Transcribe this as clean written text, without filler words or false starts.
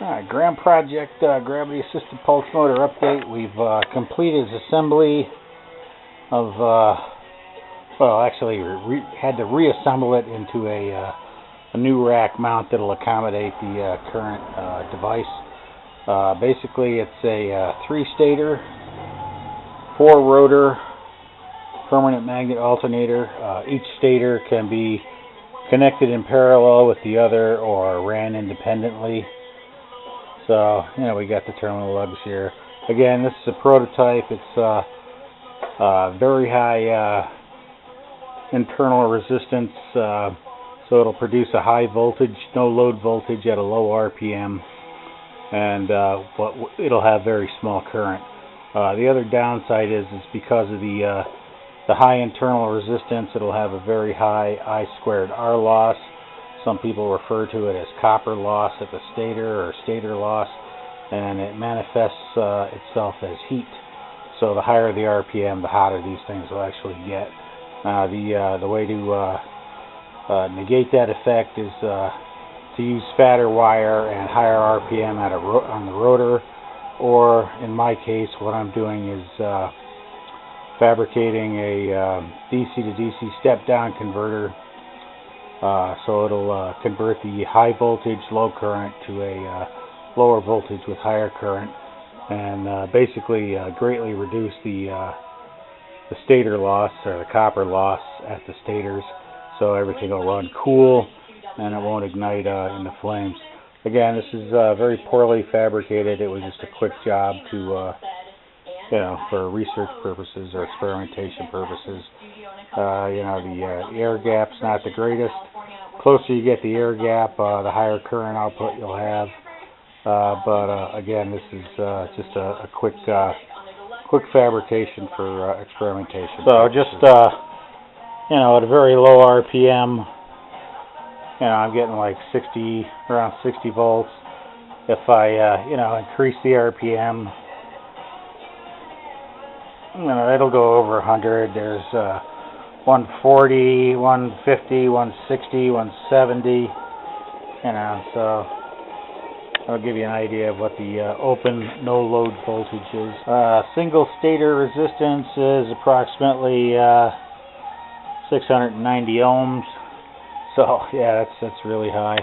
Ground project gravity assisted pulse motor update. We've completed assembly of, well, actually had to reassemble it into a new rack mount that'll accommodate the current device. Basically, it's a 3-stator, 4-rotor permanent magnet alternator. Each stator can be connected in parallel with the other or ran independently. So, we got the terminal lugs here. Again, this is a prototype. It's very high internal resistance, so it'll produce a high voltage, no load voltage at a low RPM, and but it'll have very small current. The other downside is because of the high internal resistance, it'll have a very high I²R loss. Some people refer to it as copper loss at the stator or stator loss, and it manifests itself as heat. So the higher the RPM, the hotter these things will actually get. The way to negate that effect is to use fatter wire and higher RPM on the rotor, or in my case, what I'm doing is fabricating a DC to DC step-down converter. So it'll convert the high voltage, low current to a lower voltage with higher current, and basically greatly reduce the stator loss or the copper loss at the stators. So everything will run cool and it won't ignite in the flames. Again, this is very poorly fabricated. It was just a quick job to, for research purposes or experimentation purposes. The air gap's not the greatest. Closer you get the air gap, the higher current output you'll have. But again, this is just a quick fabrication for experimentation. So just at a very low RPM, I'm getting like around 60 volts. If I increase the RPM, it'll go over 100. There's 140, 150, 160, 170, so I'll give you an idea of what the open no-load voltage is. Single stator resistance is approximately 690 ohms, so yeah, that's really high.